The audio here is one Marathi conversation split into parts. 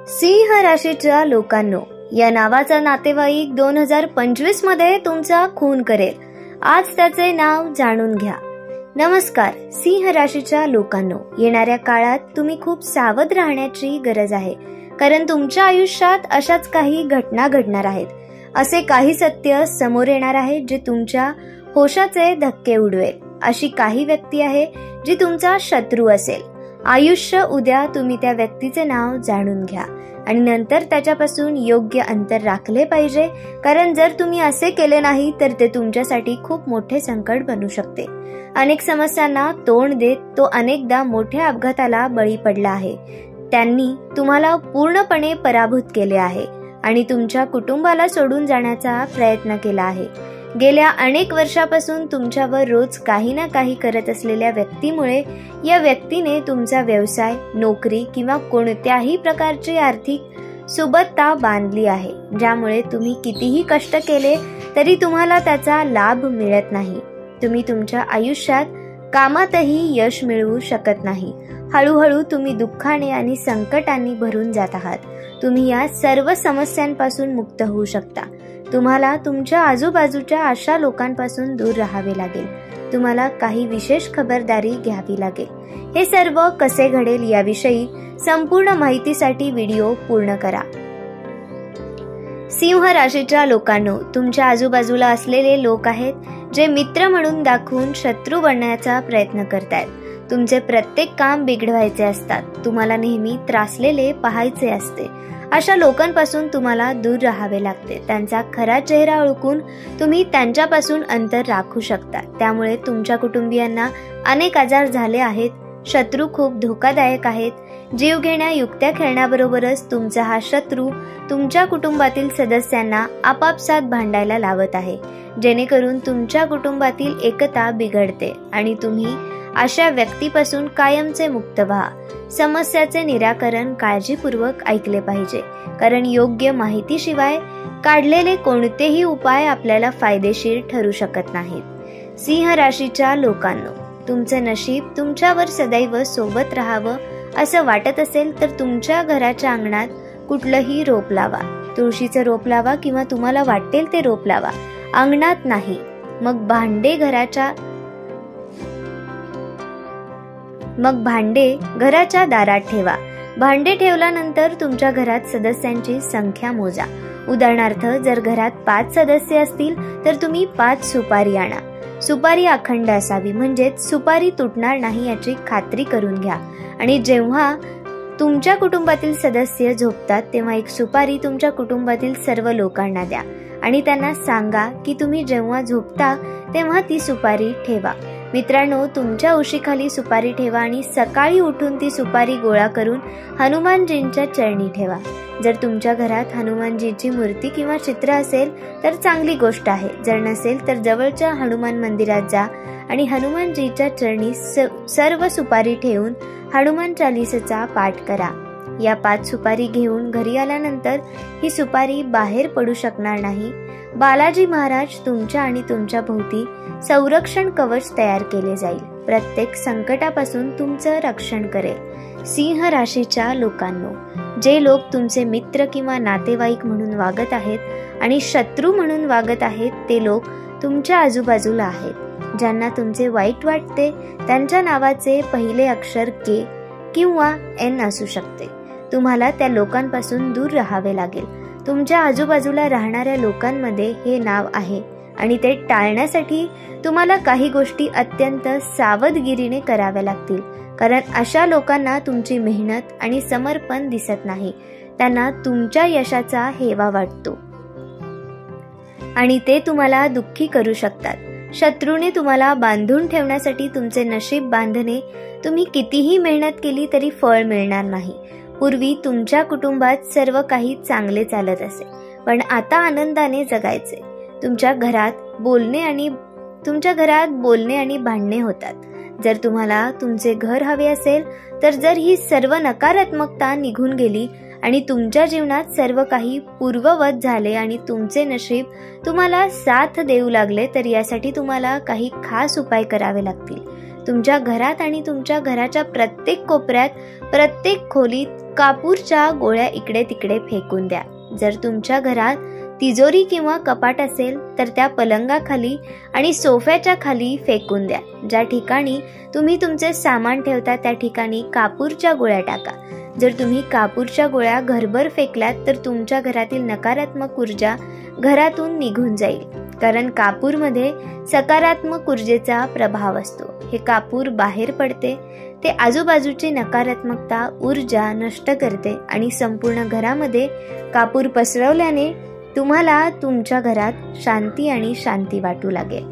सिंह राशीच्या लोकांनो, या नावाचा नातेवाईक 2025 मध्ये तुमचा खून करेल. आज त्याचे नाव जाणून घ्या. नमस्कार सिंह राशीच्या लोकांनो, येणाऱ्या काळात तुम्ही खूप सावध राहण्याची गरज आहे, कारण तुमच्या आयुष्यात अशाच काही घटना घडणार आहेत. असे काही सत्य समोर येणार आहे जे तुमच्या होशाचे धक्के उडवेल. अशी काही व्यक्ती आहे जी तुमचा शत्रू असेल. आयुष्य उद्या तुम्ही त्या व्यक्तीचे नाव जाणून घ्या आणि नंतर त्याच्यापासून योग्य अंतर राखले पाहिजे, कारण जर तुम्ही असे केले नाही तर ते तुमच्यासाठी खूप मोठे संकट बनू शकते. अनेक समस्यांना तोंड देत तो अनेकदा मोठ्या अपघाताला बळी पडला आहे. त्यांनी तुम्हाला पूर्णपणे पराभूत केले आहे आणि तुमच्या कुटुंबाला सोडून जाण्याचा प्रयत्न केला आहे. गेल्या अनेक वर्षापासून तुमच्यावर रोज काही ना काही करत असलेल्या व्यक्तीमुळे या व्यक्तीने तुमचा व्यवसाय, नोकरी किंवा कोणत्याही प्रकारची आर्थिक सुबत्ता बांधली आहे, ज्यामुळे तुम्ही कितीही कष्ट केले तरी तुम्हाला त्याचा लाभ मिळत नाही. तुम्ही तुमच्या आयुष्यात कामातही यश मिळवू शकत नाही. हळूहळू तुम्ही दुःखाने आणि संकटांनी भरून जात आहात. तुम्ही या सर्व समस्यांपासून मुक्त होऊ शकता. तुम्हाला तुमच्या आजूबाजूच्या अशा लोकांपासून दूर राहावे लागेल. तुम्हाला काही विशेष खबरदारी घ्यावी लागेल. हे सर्व कसे घडेल याविषयी संपूर्ण माहितीसाठी व्हिडिओ पूर्ण करा. सिंह राशीच्या लोकांनो, तुमच्या आजूबाजूला असलेले लोक आहेत जे मित्र म्हणून दाखवून शत्रू बनण्याचा प्रयत्न करतात. तुमचे प्रत्येक काम बिघडवायचे असतात. तुम्हाला नेहमी त्रासलेले पाहायचे असते. अशा लोकांपासून तुम्हाला दूर राहावे लागते. त्यांचा खरा चेहरा ओळखून तुम्ही त्यांच्यापासून अंतर राखू शकता. त्यामुळे तुमच्या कुटुंबियांना अनेक आजार झाले आहेत. शत्रू खूप धोकादायक आहेत. जीव घेण्या युक्त्या खेळण्याबरोबरच तुमचा हा शत्रू तुमच्या कुटुंबातील सदस्यांना आपापसात भांडायला लावत आहे, जेणेकरून तुमच्या कुटुंबातील एकता बिघडते आणि तुम्ही अशा व्यक्तीपासून कायमचे मुक्त व्हा. समस्याचे निराकरण काळजीपूर्वक ऐकले पाहिजे, कारण योग्य माहितीशिवाय काढलेले कोणतेही उपाय आपल्याला फायदेशीर ठरू शकत नाहीत. सिंह राशीच्या लोकांनो, तुमचे नशीब तुमच्यावर सदैव सोबत राहावं असं वाटत असेल तर तुमच्या घराच्या अंगणात कुठलंही रोप लावा. तुळशीचं रोप लावा किंवा तुम्हाला वाटेल ते रोप लावा. अंगणात नाही. मग भांडे घराच्या दारात ठेवा. भांडे ठेवल्यानंतर तुमच्या घरात सदस्यांची संख्या मोजा. उदाहरणार्थ, जर घरात 5 सदस्य असतील तर तुम्ही 5 सुपारी आणा. सुपारी अखंड असावी, म्हणजेच सुपारी तुटणार नाही याची खात्री करून घ्या. आणि जेव्हा तुमच्या कुटुंबातील सदस्य झोपतात तेव्हा एक सुपारी तुमच्या कुटुंबातील सर्व लोकांना द्या आणि त्यांना सांगा की तुम्ही जेव्हा झोपता तेव्हा ती सुपारी ठेवा. मित्रांनो, तुमच्या उशीखाली सुपारी ठेवा आणि सकाळी उठून ती सुपारी गोळा करून हनुमानजींच्या चरणी ठेवा. जर तुमच्या घरात हनुमानजीची मूर्ती किंवा चित्र असेल तर चांगली गोष्ट आहे. जर नसेल तर जवळच्या हनुमान मंदिरात जा आणि हनुमानजीच्या चरणी सर्व सुपारी ठेवून हनुमान चालीसाचा पाठ करा. या 5 सुपारी घेऊन घरी आल्यानंतर ही सुपारी बाहेर पडू शकणार नाही. बालाजी महाराज तुमच्या आणि तुमच्या भोवती संरक्षण कवच तयार केले जाईल. प्रत्येक संकटापासून तुमचं रक्षण करेल. सिंह राशीच्या लोकांनो, जे लोक तुमचे मित्र किंवा नातेवाईक म्हणून वागत आहेत आणि शत्रू म्हणून वागत आहेत ते लोक तुमच्या आजूबाजूला आहेत. ज्यांना तुमचे वाईट वाटते त्यांच्या नावाचे पहिले अक्षर के किंवा एन असू शकते. तुम्हाला त्या लोकांपासून दूर राहावे लागेल. तुमच्या आजूबाजूला राहणाऱ्या लोकांमध्ये हे नाव आहे आणि ते टाळण्यासाठी तुम्हाला काही गोष्टी अत्यंत सावधगिरीने कराव्या लागतील, कारण अशा लोकांना तुमची मेहनत आणि समर्पण दिसत नाही. त्यांना तुमच्या यशाचा हेवा वाटतो आणि ते तुम्हाला दुःखी करू शकतात. शत्रूने तुम्हाला बांधून ठेवण्यासाठी तुमचे नशीब बांधणे. तुम्ही कितीही मेहनत केली तरी फळ मिळणार नाही. पूर्वी तुमच्या कुटुंबात सर्व काही चांगले चालत असे, पण आता आनंदाने जगायचे. तुमच्या घरात बोलणे आणि भांडणे होतात. जर तुम्हाला तुमचे घर हवे असेल तर जर ही सर्व नकारात्मकता निघून गेली आणि तुमच्या जीवनात सर्व काही पूर्ववत झाले आणि तुमचे नशीब तुम्हाला साथ देऊ लागले तर यासाठी तुम्हाला काही खास उपाय करावे लागतील. तुमच्या घरात आणि तुमच्या घराच्या प्रत्येक कोपऱ्यात, प्रत्येक खोलीत कापूरच्या गोळ्या इकडे तिकडे फेकून द्या. जर तुमच्या घरात तिजोरी किंवा कपाट असेल तर त्या पलंगाखाली आणि सोफ्याच्या खाली फेकून द्या. ज्या ठिकाणी तुम्ही तुमचे सामान ठेवता त्या ठिकाणी कापूरच्या गोळ्या टाका. जर तुम्ही कापूरच्या गोळ्या घरभर फेकल्यात तर तुमच्या घरातील नकारात्मक ऊर्जा घरातून निघून जाईल, कारण कापूरमध्ये सकारात्मक ऊर्जेचा प्रभाव असतो. हे कापूर बाहेर पडते, ते आजूबाजूची नकारात्मकता ऊर्जा नष्ट करते आणि संपूर्ण घरामध्ये कापूर पसरवल्याने तुम्हाला तुमच्या घरात शांती आणि शांती वाटू लागेल.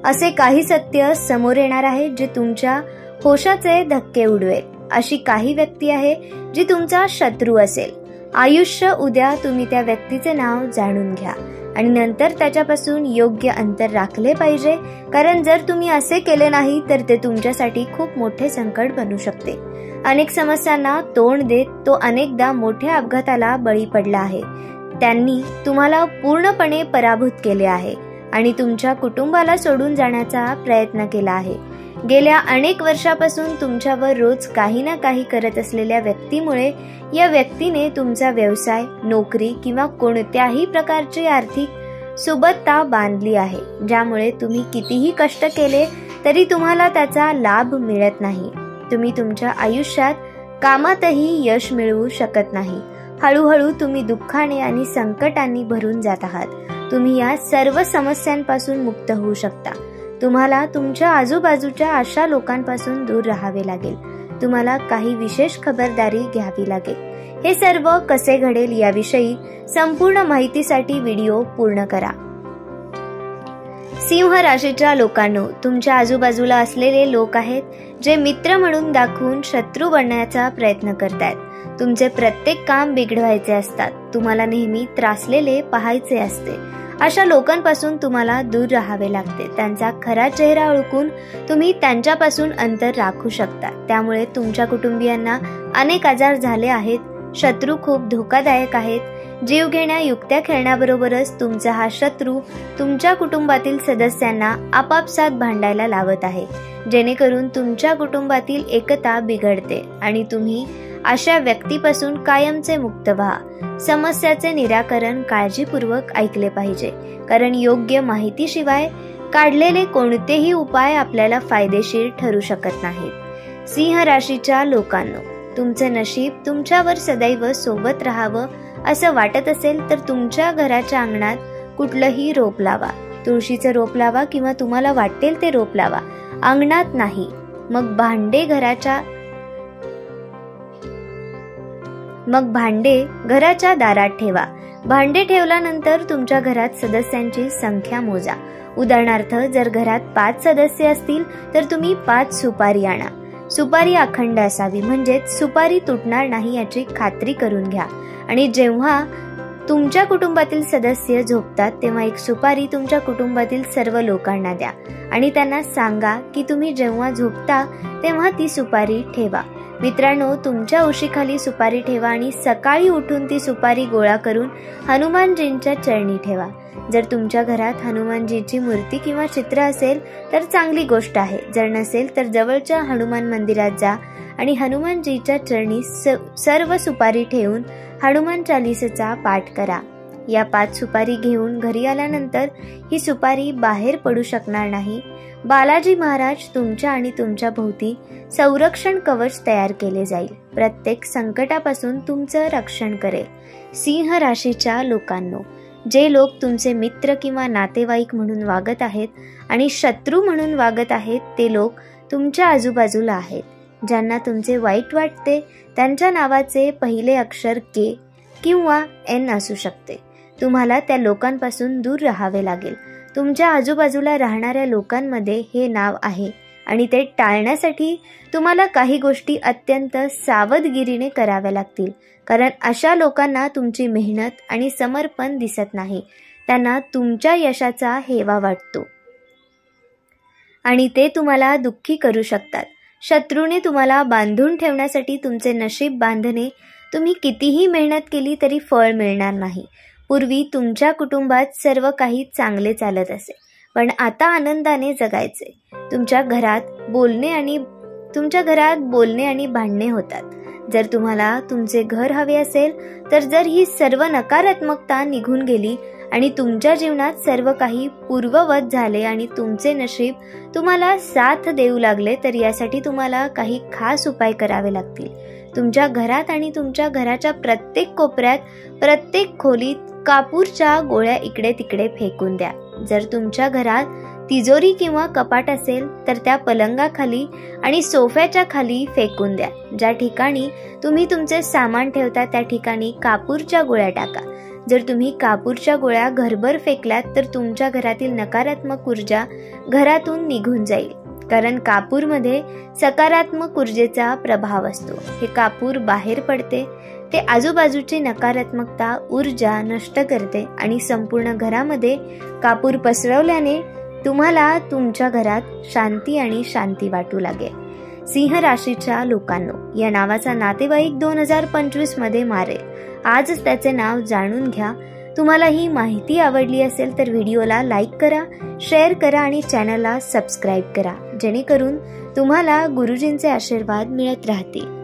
असे काही सत्य समोर येणार आहे जे तुमच्या होशाचे धक्के उडवेल. अशी काही व्यक्ती आहे जी तुमचा शत्रू असेल. आयुष्य उद्या तुम्ही त्या व्यक्तीचे नाव जाणून घ्या आणि नंतर त्याच्यापासून योग्य अंतर राखले पाहिजे, कारण जर तुम्ही असे केले नाही तर ते तुमच्यासाठी खूप मोठे संकट बनू शकते. अनेक समस्यांना तोंड देत तो अनेकदा मोठ्या अपघाताला बळी पडला आहे. त्यांनी तुम्हाला पूर्णपणे पराभूत केले आहे आणि तुमच्या कुटुंबाला सोडून जाण्याचा प्रयत्न केला आहे. गेल्या अनेक वर्षापासून तुमच्यावर रोज काही ना काही करत असलेल्या व्यक्तीमुळे या व्यक्तीने तुमचा व्यवसाय, नोकरी किंवा कोणत्याही प्रकारची आर्थिक सुबत्ता बांधली आहे, ज्यामुळे तुम्ही कितीही कष्ट केले तरी तुम्हाला त्याचा लाभ मिळत नाही. तुम्ही तुमच्या आयुष्यात कामातही यश मिळवू शकत नाही. हळूहळू तुम्ही दुःखाने आणि संकटांनी भरून जात आहात. तुम्ही या सर्व समस्यांपासून मुक्त होऊ शकता. तुम्हाला तुमच्या आजूबाजूच्या अशा लोकांपासून दूर राहावे लागेल. तुम्हाला काही विशेष खबरदारी घ्यावी लागेल. हे सर्व कसे घडेल याविषयी संपूर्ण माहितीसाठी व्हिडिओ पूर्ण करा. सिंह राशीच्या लोकांनो, तुमच्या आजूबाजूला असलेले लोक आहेत जे मित्र म्हणून दाखवून शत्रू बनण्याचा प्रयत्न करतात. तुमचे प्रत्येक काम बिघडवायचे असतात. तुम्हाला नेहमी त्रासलेले पाहायचे असते. अशा लोकांपासून तुम्हाला दूर राहावे लागते. त्यांचा खरा चेहरा ओळखून तुम्ही त्यांच्यापासून अंतर राखू शकता. त्यामुळे तुमच्या कुटुंबियांना अनेक आजार झाले आहेत. शत्रू खूप धोकादायक आहेत. जीवघेण्या युक्त्या खेळण्याबरोबरच तुमचा हा शत्रू तुमच्या कुटुंबातील सदस्यांना आपापसात भांडायला लावत आहे, जेणेकरून तुमच्या कुटुंबातील एकता बिघडते आणि तुम्ही अशा व्यक्तीपासून कायमचे मुक्त व्हा. समस्याचे निराकरण काळजीपूर्वक ऐकले पाहिजे, कारण योग्य माहितीशिवाय काढलेले कोणतेही उपाय आपल्याला फायदेशीर ठरू शकत नाहीत. सिंह राशीच्या लोकांनो, तुमचे नशीब तुमच्यावर सदैव सोबत राहावं असं वाटत असेल तर तुमच्या घराच्या अंगणात कुठलंही रोप लावा. तुळशीचं रोप लावा किंवा तुम्हाला वाटेल ते रोप लावा, अंगणात नाही. मग भांडे घराच्या दारात ठेवा. भांडे ठेवल्यानंतर तुमच्या घरात सदस्यांची संख्या मोजा. उदाहरणार्थ, जर घरात 5 सदस्य असतील तर तुम्ही 5 सुपारी आणा. सुपारी अखंड असावी, म्हणजेच सुपारी तुटणार नाही याची खात्री करून घ्या. आणि जेव्हा तुमच्या कुटुंबातील सदस्य झोपतात तेव्हा एक सुपारी तुमच्या कुटुंबातील सर्व लोकांना द्या आणि त्यांना सांगा की तुम्ही जेव्हा झोपता तेव्हा ती सुपारी ठेवा. मित्रांनो, तुमच्या उशीखाली सुपारी ठेवा आणि सकाळी उठून ती सुपारी गोळा करून हनुमानजींच्या चरणी ठेवा. जर तुमच्या घरात हनुमानजीची मूर्ती किंवा चित्र असेल तर चांगली गोष्ट आहे. जर नसेल तर जवळच्या हनुमान मंदिरात जा आणि हनुमानजीच्या चरणी सर्व सुपारी ठेवून हनुमान चालीसेचा पाठ करा. या 5 सुपारी घेऊन घरी आल्यानंतर ही सुपारी बाहेर पडू शकणार नाही. बालाजी महाराज तुमच्या आणि तुमच्या भोवती संरक्षण कवच तयार केले जाईल. प्रत्येक संकटापासून तुमचं रक्षण करेल. सिंह राशीच्या लोकांनो, जे लोक तुमचे मित्र किंवा नातेवाईक म्हणून वागत आहेत आणि शत्रू म्हणून वागत आहेत ते लोक तुमच्या आजूबाजूला आहेत. ज्यांना तुमचे वाईट वाटते त्यांच्या नावाचे पहिले अक्षर के किंवा एन असू शकते. तुम्हाला त्या लोकांपासून दूर राहावे लागेल. तुमच्या आजूबाजूला राहणाऱ्या लोकांमध्ये हे नाव आहे आणि ते टाळण्यासाठी तुम्हाला काही गोष्टी अत्यंत सावधगिरीने कराव्या लागतील, कारण अशा लोकांना तुमची मेहनत आणि समर्पण दिसत नाही. त्यांना तुमच्या यशाचा हेवा वाटतो आणि ते तुम्हाला दुःखी करू शकतात. शत्रूने तुम्हाला बांधून ठेवण्यासाठी तुमचे नशीब बांधणे तुम्ही कितीही मेहनत केली तरी फळ मिळणार नाही. पूर्वी तुमच्या कुटुंबात सर्व काही चांगले चालत असे, पण आता आनंदाने जगायचे. तुमच्या घरात बोलणे आणि भांडणे होतात. जर तुम्हाला तुमचे घर हवे असेल, तर जर ही सर्व नकारात्मकता निघून गेली आणि तुमच्या जीवनात सर्व काही पूर्ववत झाले आणि तुमचे नशीब तुम्हाला साथ देऊ लागले, तर यासाठी तुम्हाला काही खास उपाय करावे लागतील. तुमच्या घरात आणि तुमच्या घराच्या प्रत्येक कोपऱ्यात, प्रत्येक खोलीत कापूरच्या गोळ्या इकडे तिकडे फेकून द्या. जर तुमच्या घरात तिजोरी किंवा कपाट असेल, तर त्या पलंगाखाली आणि सोफ्याच्या खाली फेकून द्या. ज्या ठिकाणी तुम्ही तुमचे सामान ठेवता त्या ठिकाणी कापूरच्या गोळ्या टाका. जर तुम्ही कापूरच्या गोळ्या घरभर फेकल्यात, तर तुमच्या घरातील नकारात्मक ऊर्जा घरातून निघून जाईल. कारण कापूरमध्ये सकारात्मक ऊर्जेचा प्रभाव असतो. हे कापूर बाहेर पडते, ते आजूबाजूची नकारात्मकता ऊर्जा नष्ट करते आणि संपूर्ण घरामध्ये कापूर पसरवल्याने तुम्हाला तुमच्या घरात शांती आणि शांती वाटू लागेल. सिंह राशीच्या लोकांनो, या नावाचा नातेवाईक 2025 मध्ये मारेल. आजच त्याचे नाव जाणून घ्या. तुम्हाला ही माहिती आवडली असेल तर व्हिडिओला लाईक करा, शेअर करा आणि चॅनलला सबस्क्राईब करा, जेणेकरून तुम्हाला गुरुजींचे आशीर्वाद मिळत राहतील.